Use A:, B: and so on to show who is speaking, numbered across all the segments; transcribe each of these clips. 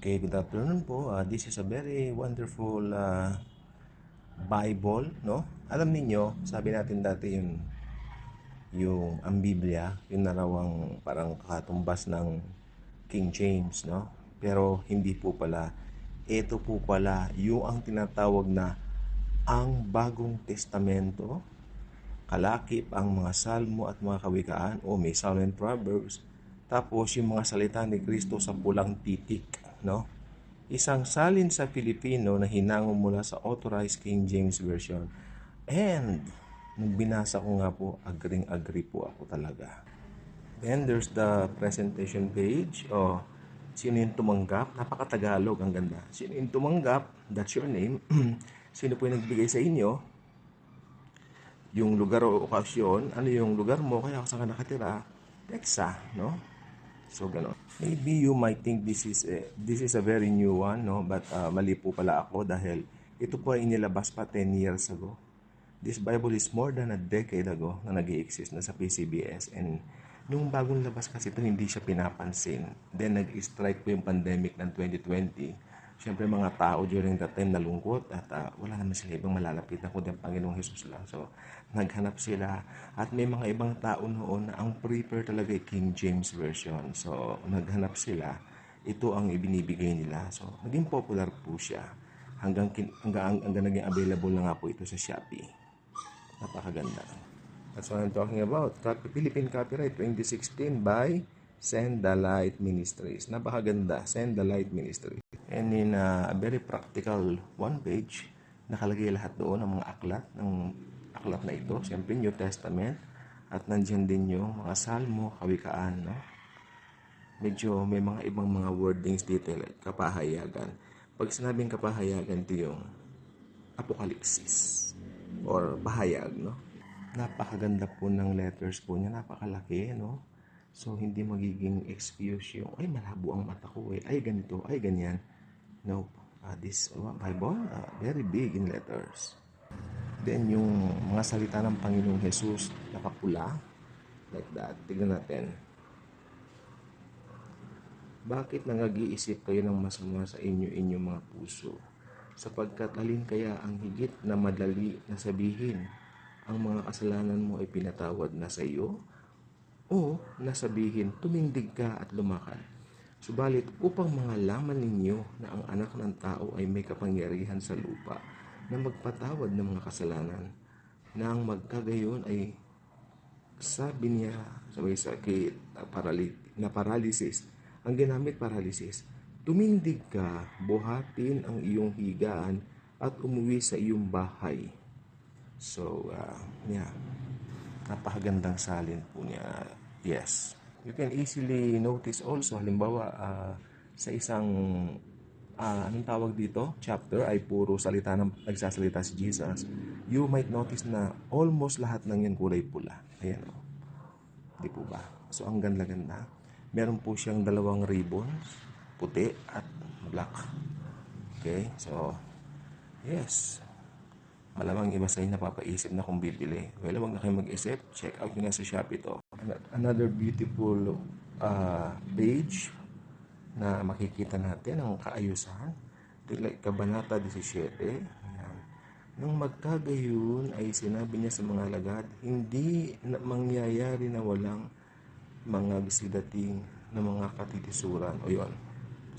A: Okay, good afternoon po. This is a very wonderful Bible, no? Alam niyo, sabi natin dati yung ang Biblia, yung narawang parang katumbas ng King James, no? Pero hindi po pala. Ito po pala yung ang tinatawag na ang Bagong Testamento, kalakip ang mga salmo at mga kawikaan o may Psalm and Proverbs. Tapos yung mga salita ni Kristo sa pulang titik, no? Isang salin sa Filipino na hinango mula sa Authorized King James Version. And nung binasa ko nga po, agree po ako talaga. Then there's the presentation page. Sino yung tumanggap? Napaka-Tagalog, ang ganda. Sino yung tumanggap? That's your name. Sino po yung nagbigay sa inyo? Yung lugar o okasyon. Ano yung lugar mo? Kaya saan ka nakatira? Texa, no? So, gano'n. Maybe you might think this is a very new one, no? But mali po pala ako dahil ito po ay inilabas pa 10 years ago. This Bible is more than a decade ago na nag-i-exist na sa PCBS. And nung bagong labas kasi ito, hindi siya pinapansin. Then nag-strike po yung pandemic ng 2020. Siyempre mga tao during that time nalungkot at wala naman sila ibang malalapitan kundi ang Panginoong Hesus lang. So, naghanap sila at may mga ibang tao noon na ang prefer talaga ay King James Version. So, naghanap sila. Ito ang ibinibigay nila. So, naging popular po siya hanggang naging available na nga po ito sa Shopee. Napakaganda. That's what I'm talking about. Philippine Copyright 2016 by Send the Light Ministries. Napakaganda. Send the Light Ministries. And in a very practical one page, nakalagay lahat doon ng mga aklat na ito. Siyempre, New Testament. At nandiyan din yung mga salmo, kawikaan, no? Medyo may mga ibang mga wordings dito, like kapahayagan. Pag sinabing kapahayagan, ito yung apokalipsis or pahayag, no? Napakaganda po ng letters po niya, napakalaki, no? So, hindi magiging excuse yung, ay, malabo ang mata ko, ay, ganito, ay, ganyan. No, this Bible, very big in letters. Then, yung mga salita ng Panginoong Jesus, nakapula, like that. Tignan natin. Bakit nangag-iisip kayo ng masama sa inyong mga puso? Sapagkat alin kaya ang higit na madali na sabihin, ang mga kasalanan mo ay pinatawad na sa iyo? O nasabihin, tumindig ka at lumakad. Subalit upang mangalaman ninyo na ang anak ng tao ay may kapangyarihan sa lupa na magpatawad ng mga kasalanan, na ang magkagayon ay sabi niya sa may sakit na paralysis, ang ginamit paralysis, tumindig ka, buhatin ang iyong higaan at umuwi sa iyong bahay. So, napakagandang salin po niya. Yes. You can easily notice also, halimbawa, sa isang, anong tawag dito, chapter, ay puro nagsasalita si Jesus. You might notice na almost lahat ng yan kulay pula. Ayan o. Di po ba? So, ang ganda-ganda. Meron po siyang 2 ribbons, puti at black. Okay? So, yes. Malamang iba sa inyo napapaisip na kung bibili. Well, huwag na kayo mag-isip. Check out nyo na sa Shopee to. Another beautiful page na makikita natin ang kaayusan. Like Kabanata 17. Ayan. Nung magkagayon ay sinabi niya sa mga alagad, hindi mangyayari na walang mga bisidating na mga katitisuran. O yun.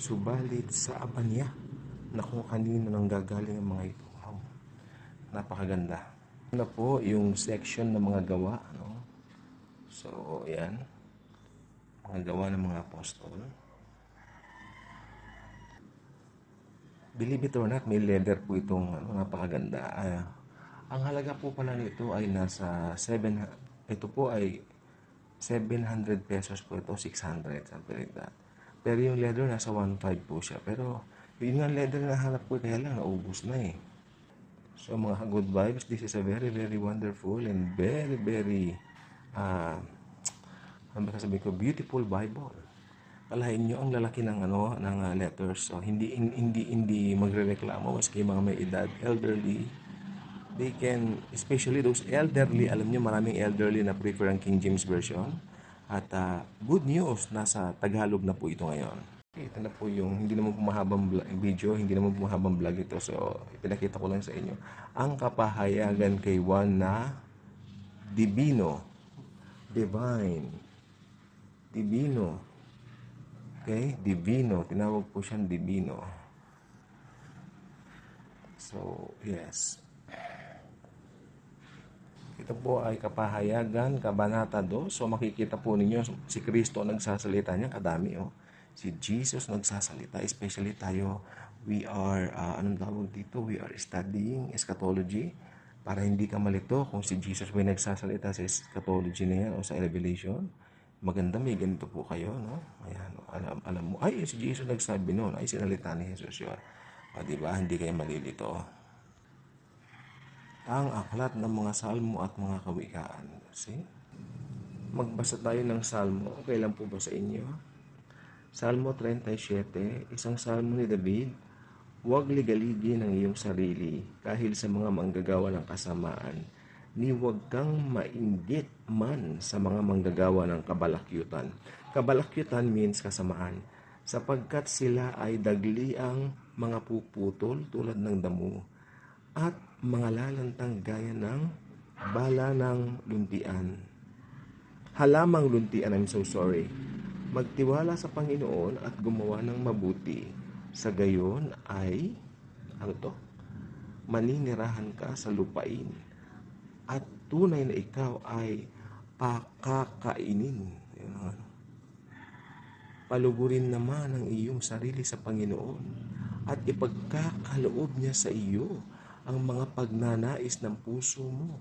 A: Subalit sa aba niya na kung kanino nang gagaling ang mga ito. Wow. Napakaganda. Na po yung section ng mga gawa, no? So, ayan. Mga gawa ng mga apostol. Believe it or not, may leather po itong napakaganda. Ang halaga po pala nito ay nasa ito po ay 700 pesos po ito, 600, something like that. Pero yung leather nasa 1.5 po siya. Pero yun nga leather na hanap ko, kaya lang naubos na eh. So mga good vibes, this is a very very wonderful and very very ano ba sasabihin ko, beautiful Bible. Kalahin nyo ang lalaki ng letters. So hindi magrereklamo maski mga may edad, elderly. They can, especially those elderly, alam nyo maraming elderly na prefer ang King James Version. At good news, nasa Tagalog na po ito ngayon. Ito na po yung hindi naman po mahabang video, hindi naman po mahabang vlog ito. So, ipinakita ko lang sa inyo. Ang kapahayagan kay Juan na divino, divine, divino. Okay? Divino. Tinawag po siyang divino. So, yes. Ito po ay kapahayagan, kabanata 2. So, makikita po ninyo, si Kristo nagsasalita niya, kadami, oh. Si Jesus nagsasalita, especially tayo, we are, anong tawag dito? We are studying eschatology para hindi ka malito kung si Jesus may nagsasalita sa eschatology na yan o sa Revelation. Maganda, may ganito po kayo, no? Ayan, alam mo, ay, si Jesus nagsabi noon, ay, sinalita ni Jesus yun. O, diba? Hindi kayo malilito. Ang aklat ng mga salmo at mga kawikaan. See? Magbasa tayo ng salmo. Okay lang po ba sa inyo? Salmo 37, isang salmo ni David. Huwag ligaligin ang iyong sarili dahil sa mga manggagawa ng kasamaan, ni huwag kang mainggit man sa mga manggagawa ng kabalakyutan. Kabalakyutan means kasamaan, sapagkat sila ay dagliang mga puputol tulad ng damo, at mga lalantang gaya ng bala ng luntian. Halamang luntian, I'm so sorry. Magtiwala sa Panginoon at gumawa ng mabuti. Sa gayon ay, maninirahan ka sa lupain. At tunay na ikaw ay pakakainin. Palugurin naman ang iyong sarili sa Panginoon at ipagkakaloob niya sa iyo ang mga pagnanais ng puso mo.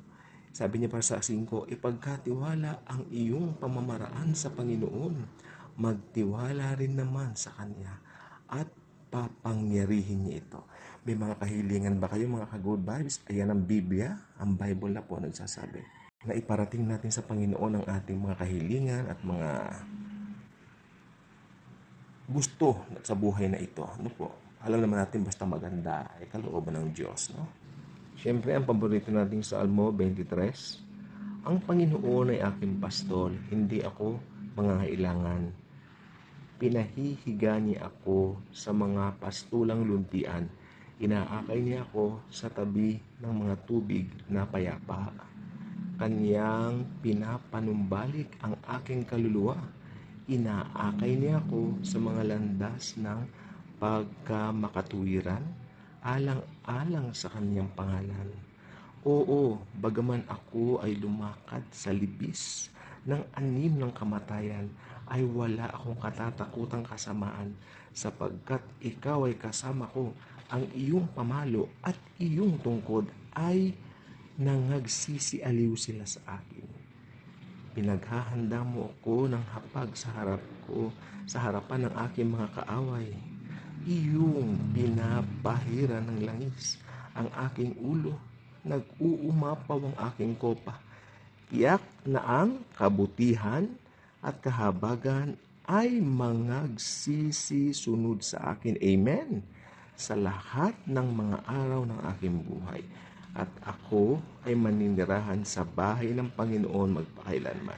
A: Sabi niya para sa 5, ipagkatiwala ang iyong pamamaraan sa Panginoon. Magtiwala rin naman sa Kanya at papangyarihin niya ito. May mga kahilingan ba kayo, mga ka-good vibes? Ayan ang Biblia, ang Bible na po nagsasabi na iparating natin sa Panginoon ang ating mga kahilingan at mga gusto sa buhay na ito. Ano po? Alam naman natin basta maganda ay kalooban ng Diyos, no? Siyempre, ang paborito nating Salmo 23, ang Panginoon ay aking pastol, hindi ako mangangailangan. Pinahihiga niya ako sa mga pastulang luntian. Inaakay niya ako sa tabi ng mga tubig na payapa. Kanyang pinapanumbalik ang aking kaluluwa. Inaakay niya ako sa mga landas ng pagkamakatuwiran, alang-alang sa kanyang pangalan. Oo, bagaman ako ay lumakad sa libis ng anim ng kamatayan, ay wala akong katatakutang kasamaan, sapagkat ikaw ay kasama ko. Ang iyong pamalo at iyong tungkod ay nangagsisialiw sila sa akin. Pinaghahanda mo ako ng hapag sa harapan ng aking mga kaaway. Iyong pinapahiran ng langis ang aking ulo, nag-uumapaw ang aking kopa. Tiyak na ang kabutihan at kahabagan ay mangagsisisunod sa akin. Amen. Sa lahat ng mga araw ng aking buhay. At ako ay maninirahan sa bahay ng Panginoon magpakailanman.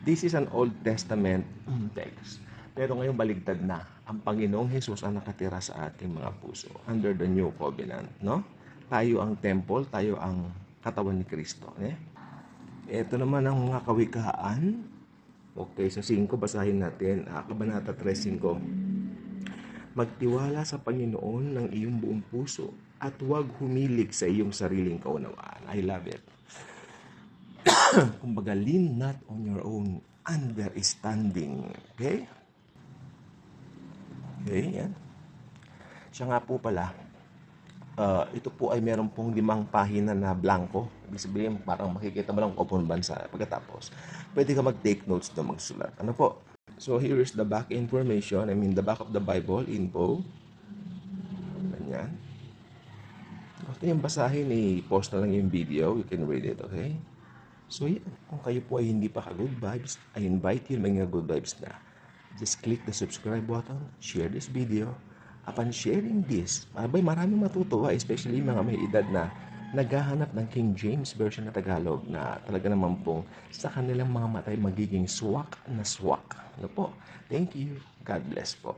A: This is an Old Testament text. Pero ngayon baligtad na. Ang Panginoong Hesus ang nakatira sa ating mga puso under the New Covenant, no? Tayo ang temple, tayo ang katawan ni Kristo, Ito naman ang mga kawikaan. Okay, sa 5, basahin natin. Kabanata 3:5. Magtiwala sa Panginoon ng iyong buong puso at huwag humilig sa iyong sariling kaunawaan. I love it. Kumbaga, lean not on your own understanding. Okay? Okay, yan. Siya nga po pala, ito po ay meron pong 5 pahina na blanco. Ibig sabihin, parang makikita mo lang kung upon bansa. Pagkatapos, pwede ka mag-take notes na magsulat. Ano po? So, here is the back information. the back of the Bible, info. Ganyan. Ito yung basahin, i-post na lang yung video. You can read it, okay? So, yan. Kung kayo po ay hindi pa ka-good vibes, I invite you mga good vibes na. Just click the subscribe button, share this video. Upon sharing this, maraming matutuwa, especially mga may edad na naghahanap ng King James Version na Tagalog na talaga naman pong sa kanilang mga matay magiging swak na swak. Ano po? Thank you. God bless po.